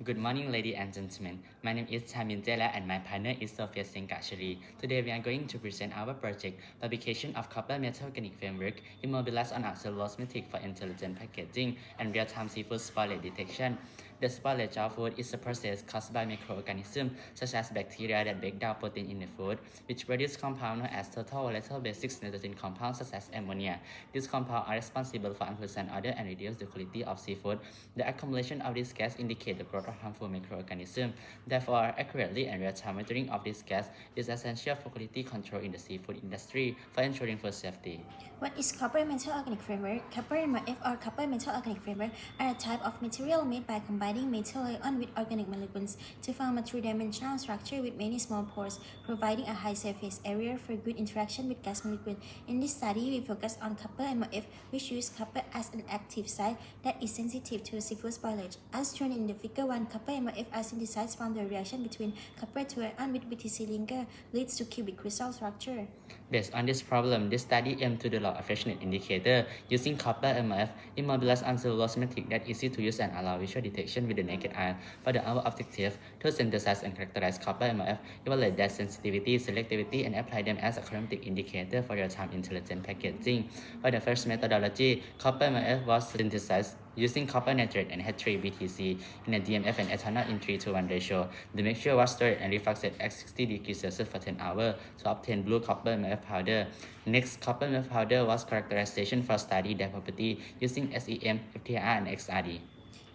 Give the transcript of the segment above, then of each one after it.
Good morning, ladies and gentlemen. My name is Che-laeh and my partner is Sophia Singh-Kachari. Today we are going to present our project, Publication of Copper Metal Organic Framework Immobilized on a cellulose metric for Intelligent Packaging and Real-Time Seafood Spoilage Detection. The spoilage of food is a process caused by microorganisms such as bacteria that break down protein in the food, which produce compounds known as total volatile basic nitrogen compounds such as ammonia. These compounds are responsible for unpleasant odor and reduce the quality of seafood. The accumulation of this gas indicates the growth of harmful microorganisms. Therefore, accurately and real-time monitoring of this gas is essential for quality control in the seafood industry for ensuring food safety. What is copper metal organic framework? Copper MOF or copper metal organic framework are a type of material made by combining metal ion with organic molecules to form a three-dimensional structure with many small pores, providing a high surface area for good interaction with gas molecules. In this study, we focus on copper MOF, which uses copper as an active site that is sensitive to seafood spoilage. As shown in the figure 1, copper MOF are synthesized from the reaction between copper 2 ion with BTC linker leads to cubic crystal structure. Based on this problem, this study aimed to develop a freshness indicator using copper MOF immobilized on cellulose metric that easy to use and allow visual detection with the naked eye. For our objective, to synthesize and characterize copper MOF, evaluate their sensitivity, selectivity, and apply them as a chromatic indicator for real-time intelligent packaging. For the first methodology, copper MOF was synthesized using copper nitrate and H3BTC in a DMF and ethanol in 3:1 ratio. The mixture was stirred and refluxed at 60 degrees Celsius for 10 hours to obtain blue copper MOF powder. Next, copper MOF powder was characterization for study their property using SEM, FTIR, and XRD.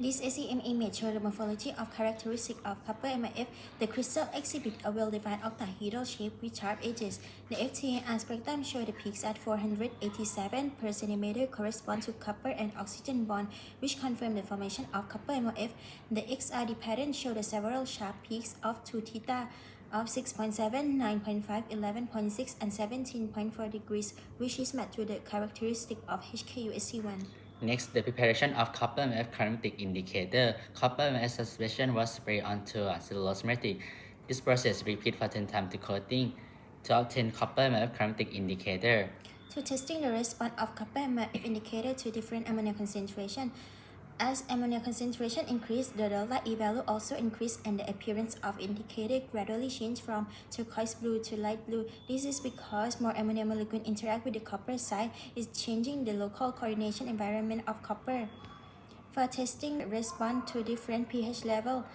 This SEM image shows the morphology of characteristic of copper MOF. The crystal exhibit a well-defined octahedral shape with sharp edges. The FTIR spectrum shows the peaks at 487 per centimeter correspond to copper and oxygen bond, which confirm the formation of copper MOF. The XRD pattern shows the several sharp peaks of 2 theta of 6.7, 9.5, 11.6, and 17.4 degrees, which is matched to the characteristic of HKUSC1. Next, the preparation of copper MOF chromatic indicator. Copper MOF suspension was sprayed onto a cellulose metric. This process repeats for 10 times to coating to obtain copper MOF chromatic indicator. To testing the response of copper MOF indicator to different ammonia concentration. As ammonia concentration increased, the delta E value also increased and the appearance of indicator gradually changed from turquoise blue to light blue. This is because more ammonia molecules interact with the copper site, is changing the local coordination environment of copper. For testing response to different pH level,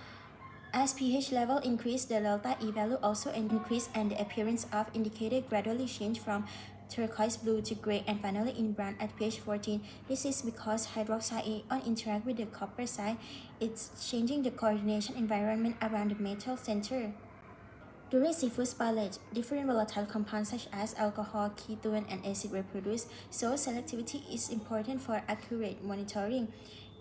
as pH level increased, the delta E value also increased and the appearance of indicator gradually changed from turquoise blue to gray and finally in brown at pH 14. This is because hydroxide ion interact with the copper site. It's changing the coordination environment around the metal center. During seafood spoilage, different volatile compounds such as alcohol, ketone, and acid were produced, so selectivity is important for accurate monitoring.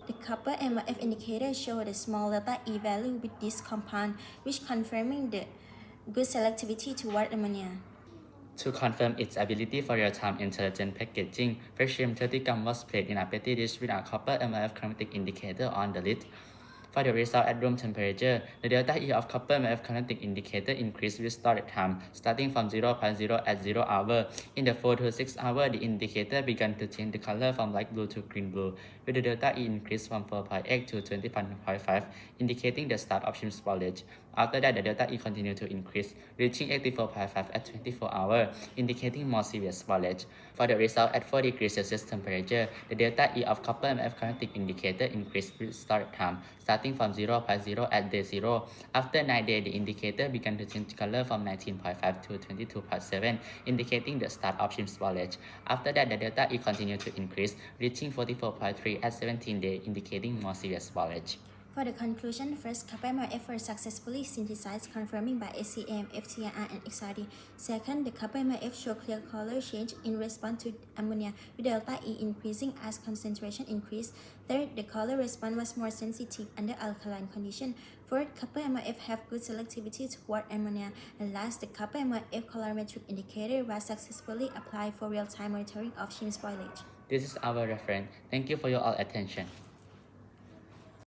The copper MOF indicator shows the small delta E value with this compound, which confirming the good selectivity toward ammonia. To confirm its ability for real-time intelligent packaging, freshman 30 grams was placed in a petri dish with a copper MOF chromatic indicator on the lid. For the result at room temperature, the delta E of copper MOF chromatic indicator increased with storage time, starting from 0.0 at 0 hour. In the 4 to 6 hour, the indicator began to change the color from light blue to green blue, with the delta E increased from 4.8 to 20.5, indicating the start of shrimp spoilage. After that, the delta E continued to increase, reaching 84.5 at 24 hours, indicating more serious spoilage. For the result at 4 degrees Celsius temperature, the delta E of copper MOF chromatic indicator increased with storage time, starting from 0.0 at day 0. After 9 days, the indicator began to change color from 19.5 to 22.7, indicating the start of shrimp spoilage. After that, the delta E continued to increase, reaching 44.3 at 17 days, indicating more serious spoilage. For the conclusion, first, copper MOF was successfully synthesized, confirming by SEM, FTIR, and XRD. Second, the copper MOF showed clear color change in response to ammonia, with delta E increasing as concentration increased. Third, the color response was more sensitive under alkaline condition. Fourth, copper MOF have good selectivity toward ammonia. And last, the copper MOF colorimetric indicator was successfully applied for real-time monitoring of shrimp spoilage. This is our reference. Thank you for your all attention.